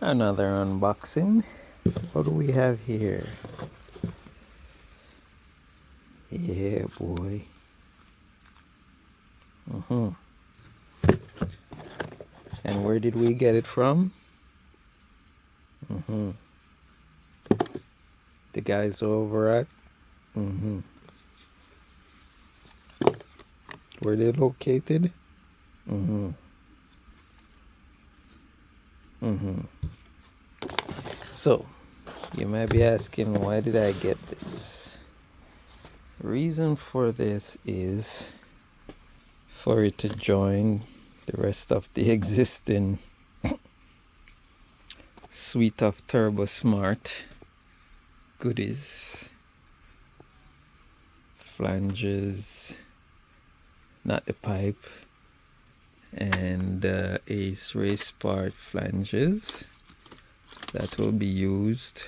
Another unboxing. What do we have here? Yeah, boy. And where did we get it from? The guys over at where they located? So you might be asking, why did I get this? Reason for this is for it to join the rest of the existing suite of Turbosmart goodies. Flanges, not the pipe, and Ace race part flanges that will be used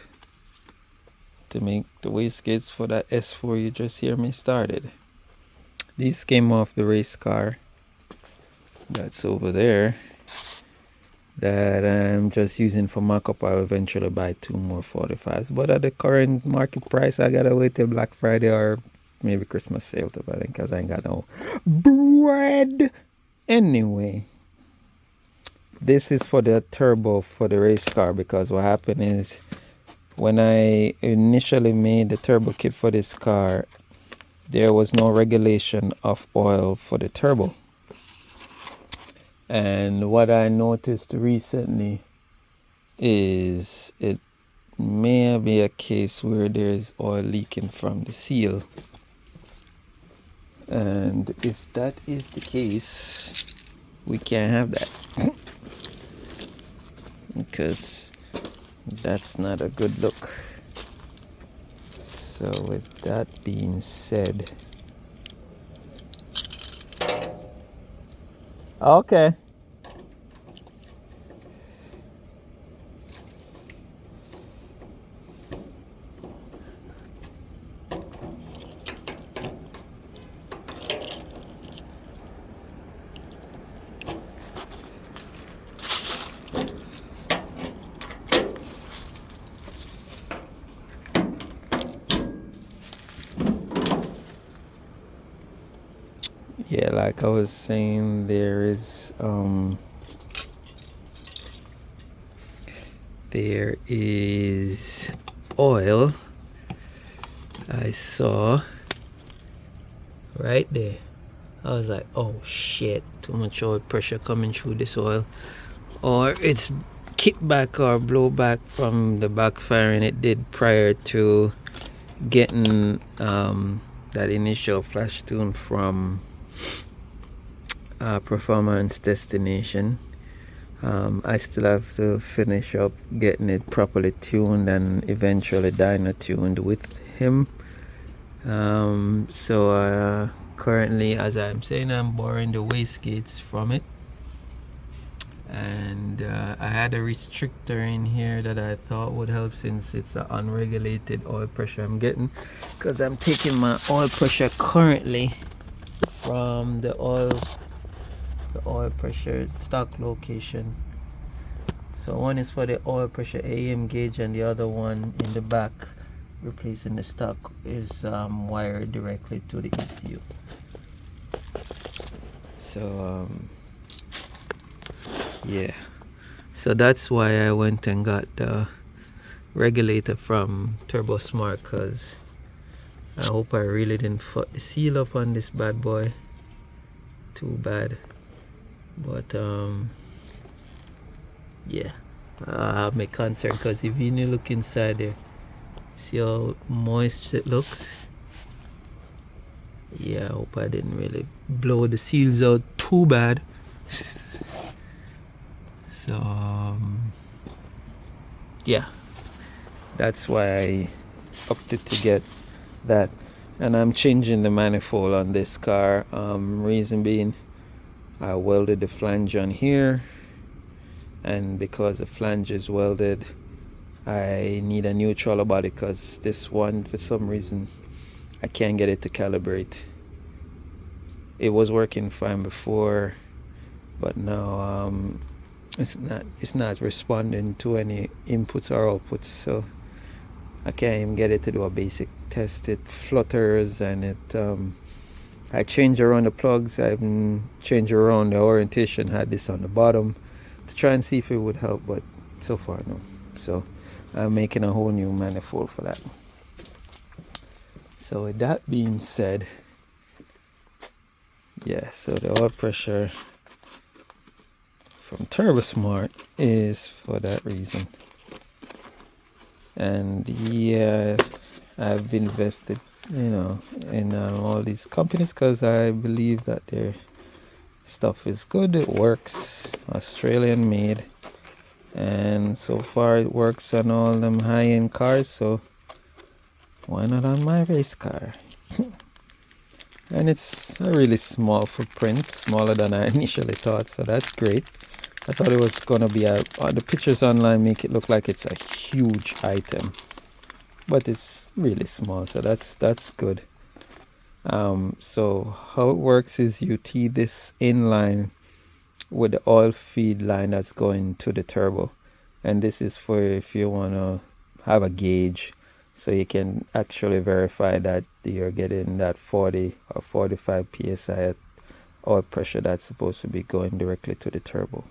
to make the wastegates for that S4 you just hear me started. These came off the race car that's over there that I'm just using for mock-up. I'll eventually buy 2 more 45s, but at the current market price I gotta wait till Black Friday or maybe Christmas sale to buy them, because I ain't got no bread. Anyway, this is for the turbo for the race car, because what happened is when I initially made the turbo kit for this car, there was no regulation of oil for the turbo. And what I noticed recently is it may be a case where there's oil leaking from the seal. And if that is the case, we can't have that because that's not a good look. So with that being said, okay. Yeah, like I was saying, there is oil I saw right there. I was like, oh shit, too much oil pressure coming through this oil, or it's kickback or blowback from the backfiring it did prior to getting that initial flash tune from performance destination. I still have to finish up getting it properly tuned and eventually dyno tuned with him. So currently, as I'm saying, I'm borrowing the wastegates from it, and I had a restrictor in here that I thought would help, since it's an unregulated oil pressure I'm getting, because I'm taking my oil pressure currently from the oil pressure stock location. So one is for the oil pressure AM gauge, and the other one in the back replacing the stock is wired directly to the ECU. So yeah, so that's why I went and got the regulator from Turbosmart, because I hope I really didn't fuck the seal up on this bad boy too bad. But yeah, I have my concern, because if you look inside there, see how moist it looks. Yeah, I hope I didn't really blow the seals out too bad. So yeah, that's why I opted to get that. And I'm changing the manifold on this car. Reason being, I welded the flange on here, and because the flange is welded, I need a neutral body, because this one, for some reason, I can't get it to calibrate. It was working fine before, but now it's not responding to any inputs or outputs, so I can't even get it to do a basic test. It flutters, and I change around the plugs. I even change around the orientation, had this on the bottom to try and see if it would help, but so far no. So I'm making a whole new manifold for that. So with that being said, yeah, so the oil pressure from Turbosmart is for that reason. And yeah, I've invested, in all these companies because I believe that their stuff is good. It works, Australian made, and so far it works on all them high-end cars, so why not on my race car? And it's a really small footprint, smaller than I initially thought, so that's great. I thought it was gonna be the pictures online make it look like it's a huge item, but it's really small, so that's good. So how it works is you tee this in line with the oil feed line that's going to the turbo, and this is for if you want to have a gauge so you can actually verify that you're getting that 40 or 45 psi oil pressure that's supposed to be going directly to the turbo.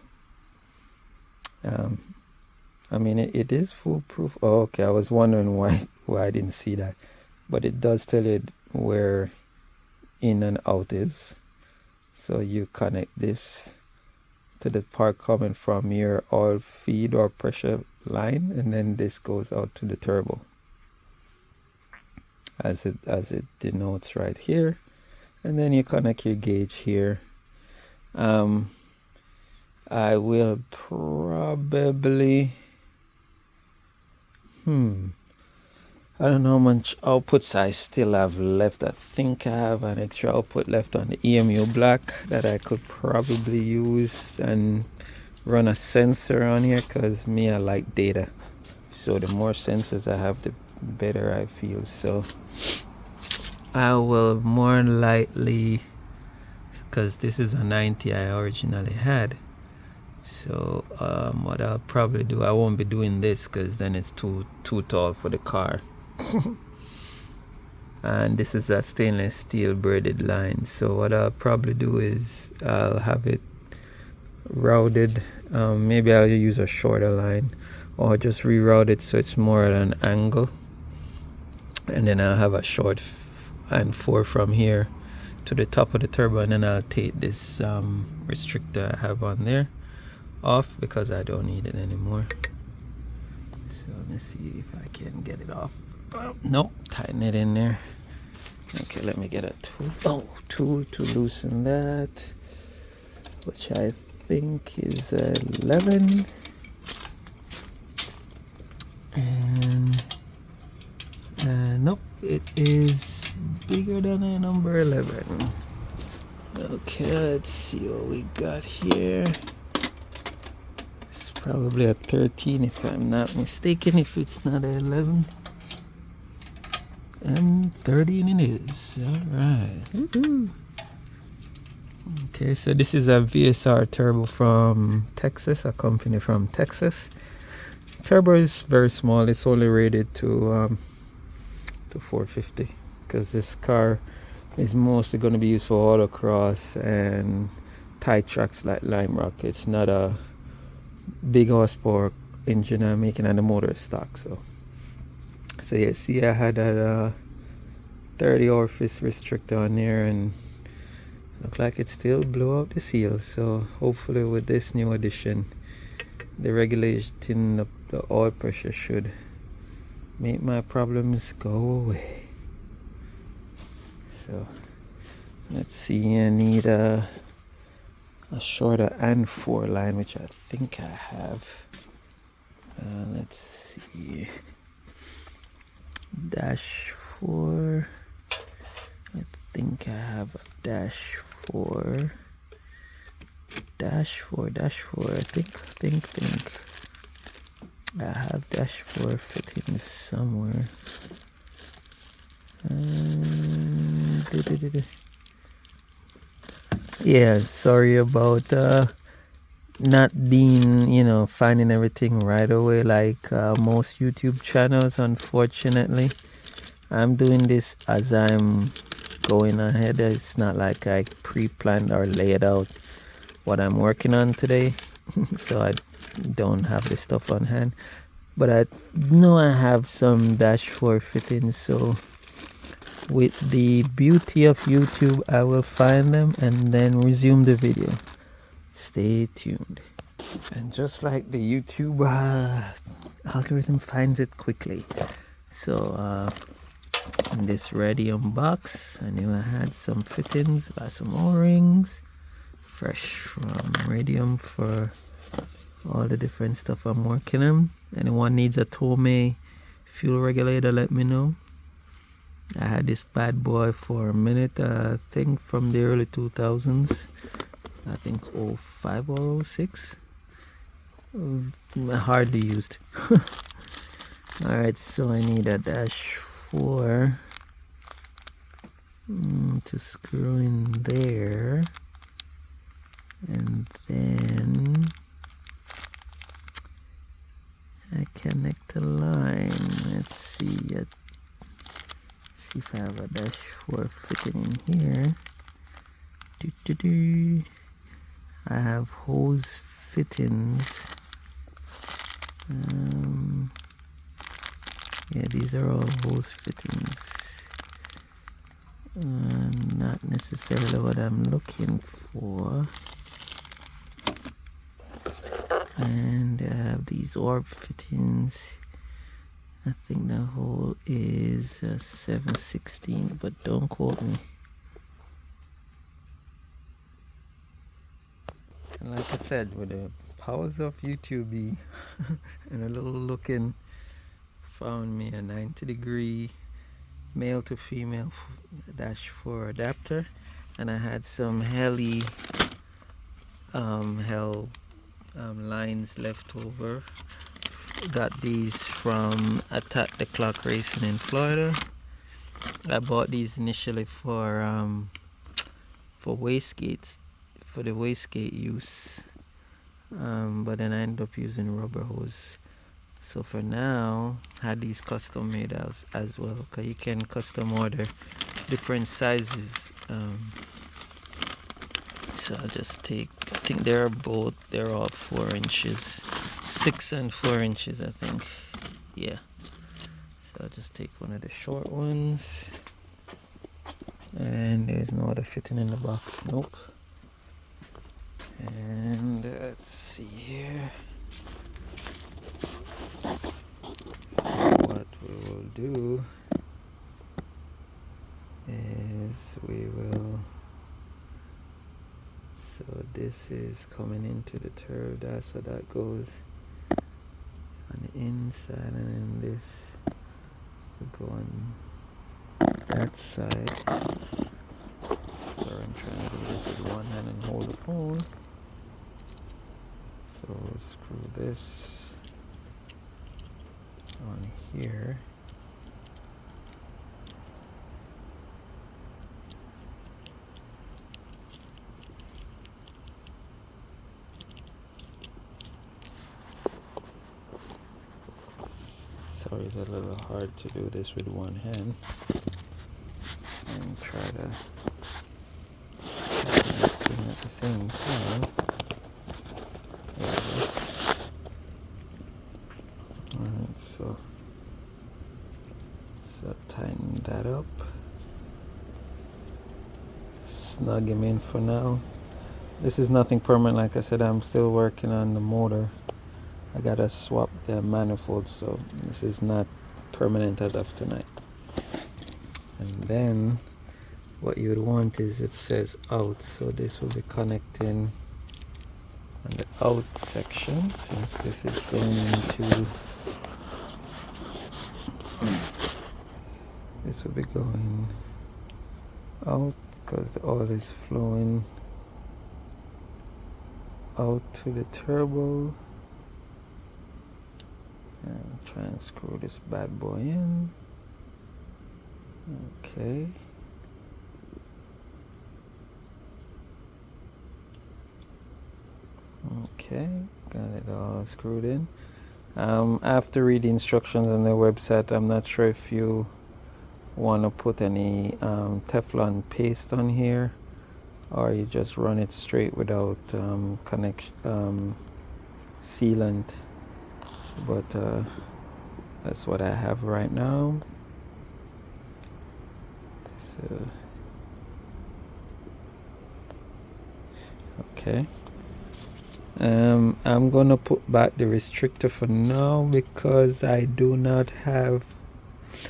I mean, it is foolproof. Oh, okay, I was wondering why I didn't see that, but it does tell you where in and out is. So you connect this to the part coming from your oil feed or pressure line, and then this goes out to the turbo as it denotes right here, and then you connect your gauge here. I will probably I don't know how much outputs I still have left. I think I have an extra output left on the EMU block that I could probably use and run a sensor on here, because I like data. So the more sensors I have, the better I feel. So I will more likely, because this is a 90 I originally had, so what I'll probably do, I won't be doing this because then it's too tall for the car. And this is a stainless steel braided line, so what I'll probably do is I'll have it routed. Maybe I'll use a shorter line or just reroute it so it's more at an angle, and then I'll have a short and 4 from here to the top of the turbo, and then I'll take this restrictor I have on there off because I don't need it anymore. So let me see if I can get it off. Nope, tighten it in there. Okay, let me get a tool to loosen that, which I think is 11, and nope, it is bigger than a number 11. Okay, let's see what we got here. It's probably a 13 if I'm not mistaken, if it's not a 11. And 13 it is. Alright. Okay, so this is a VSR turbo from Texas, a company from Texas. Turbo is very small. It's only rated to 450 because this car is mostly going to be used for autocross and tight tracks like Lime Rock. It's not a big horsepower engine I'm making, and the motor is stock. So yeah, see, I had that 30 orifice restrictor on there, and look like it still blew out the seal. So hopefully with this new addition, the regulation of the oil pressure should make my problems go away. So let's see, I need a shorter and 4 line, which I think I have. Let's see, -4. I think I have a -4. I think I have -4 fitting somewhere. Yeah, sorry about not being, you know, finding everything right away like most YouTube channels, unfortunately. I'm doing this as I'm going ahead. It's not like I pre-planned or laid out what I'm working on today. So I don't have the stuff on hand. But I know I have some dash 4 fittings, so with the beauty of YouTube, I will find them and then resume the video. Stay tuned. And just like the YouTube algorithm finds it quickly. So in this radium box, I knew I had some fittings, got some O-rings, fresh from radium for all the different stuff I'm working on. Anyone needs a Tome fuel regulator, let me know. I had this bad boy for a minute, I think from the early 2000s. I think 05 or 06. Hardly used. Alright, so I need a dash 4 to screw in there, and then I connect the line. Let's see. See if I have a dash 4 fitting in here. I have hose fittings. Yeah, these are all hose fittings. Not necessarily what I'm looking for. And I have these orb fittings. I think the hole is 7/16, but don't quote me. And like I said, with the powers of YouTube and a little looking, found me a 90-degree male to female dash 4 adapter, and I had some heli lines left over. Got these from Attack the Clock Racing in Florida. I bought these initially for wastegates, for the wastegate use, but then I ended up using rubber hose. So for now, I had these custom made as well, because you can custom order different sizes. So I'll just take, I think they're all 4 inches, 6 and 4 inches, I think. Yeah. So I'll just take one of the short ones. And there's no other fitting in the box. Nope. And let's see here. So what we will do is so this is coming into the turbo, so that goes on the inside, and then this will go on that side. Sorry, I'm trying to do this with one hand and hold the phone. So we'll screw this on here. Sorry, it's a little hard to do this with one hand and try to do it at the same time. Alright, so tighten that up, snug him in for now. This is nothing permanent, like I said. I'm still working on the motor. I gotta swap the manifold, so this is not permanent as of tonight. And then what you would want is, it says out, so this will be connecting on the out section, since this is going into, this will be going out because the oil is flowing out to the turbo. And try and screw this bad boy in. Okay. Okay, got it all screwed in. I have to read the instructions on the website. I'm not sure if you want to put any Teflon paste on here, or you just run it straight without sealant, but that's what I have right now. So okay, I'm gonna put back the restrictor for now because I do not have.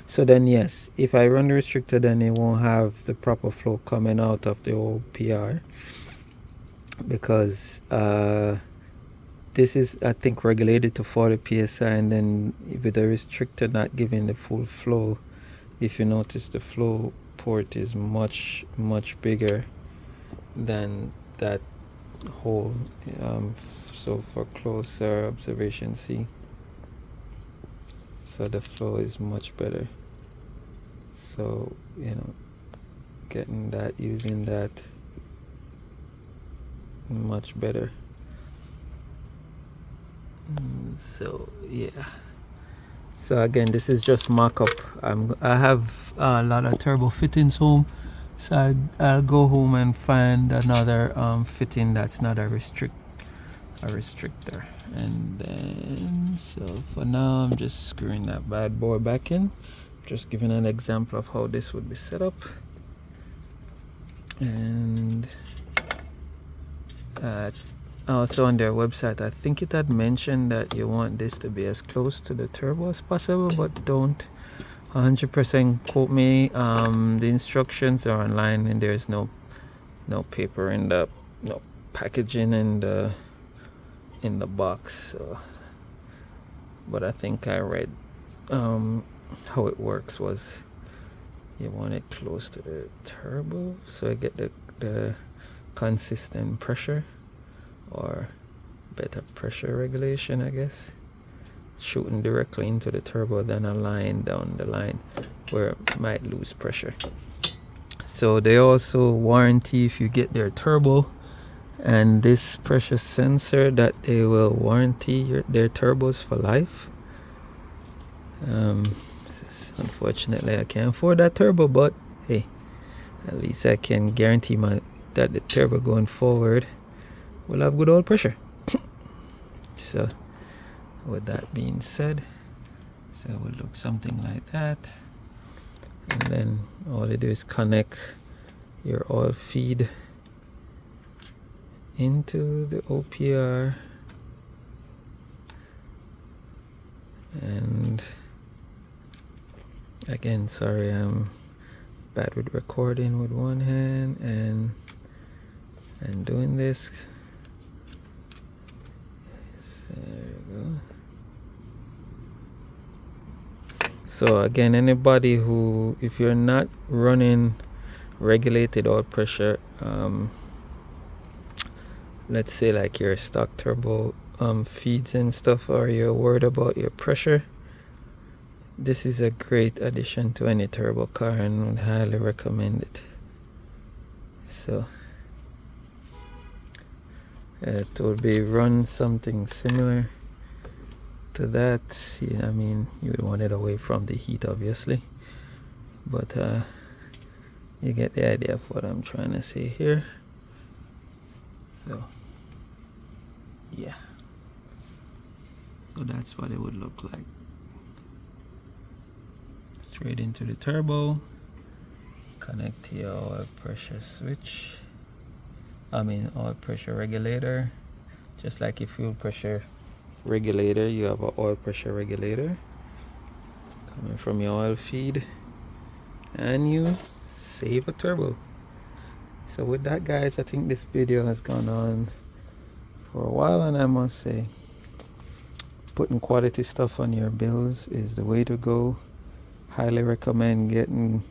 So then yes, if I run the restrictor, then it won't have the proper flow coming out of the OPR, because this is, I think, regulated to 40 psi, and then with the restrictor not giving the full flow, if you notice, the flow port is much bigger than that hole. So for closer observation, see, so the flow is much better. So getting that, using that, much better. So yeah, so again, this is just mock-up. I have a lot of turbo fittings home, so I'll go home and find another fitting that's not a restrictor, and then, so for now I'm just screwing that bad boy back in, just giving an example of how this would be set up. And also on their website, I think it had mentioned that you want this to be as close to the turbo as possible, but don't 100% quote me. The instructions are online, and there's no paper in the packaging in the box. So, but I think I read how it works was you want it close to the turbo, so you get the consistent pressure, or better pressure regulation, I guess, shooting directly into the turbo than a line down the line where it might lose pressure. So they also warranty, if you get their turbo and this pressure sensor, that they will warranty their turbos for life. Unfortunately, I can't afford that turbo, but hey, at least I can guarantee that the turbo going forward will have good old pressure. So with that being said, so it will look something like that, and then all you do is connect your oil feed into the OPR, and again, sorry, I'm bad with recording with one hand and doing this. There you go. So again, anybody who, if you're not running regulated oil pressure, let's say like your stock turbo feeds and stuff, or you're worried about your pressure, this is a great addition to any turbo car, and would highly recommend it. So it will be run something similar to that. I mean, you would want it away from the heat, obviously, but you get the idea of what I'm trying to say here. So yeah, so that's what it would look like. Straight into the turbo, connect to your oil pressure switch, oil pressure regulator. Just like a fuel pressure regulator, you have an oil pressure regulator coming from your oil feed, and you save a turbo. So with that, guys, I think this video has gone on for a while, and I must say, putting quality stuff on your bills is the way to go. Highly recommend getting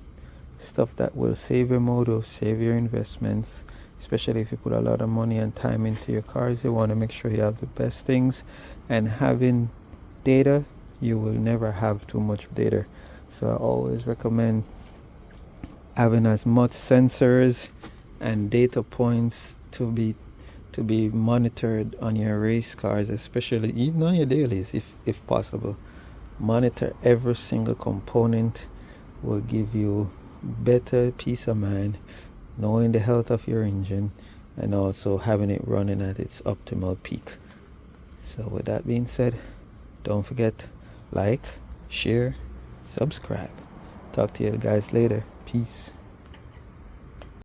stuff that will save your motor, save your investments, especially if you put a lot of money and time into your cars. You want to make sure you have the best things, and having data, you will never have too much data. So I always recommend having as much sensors and data points to be to be monitored on your race cars, especially even on your dailies, if possible. Monitor every single component. Will give you better peace of mind, knowing the health of your engine and also having it running at its optimal peak. So with that being said, don't forget, like, share, subscribe. Talk to you guys later. Peace.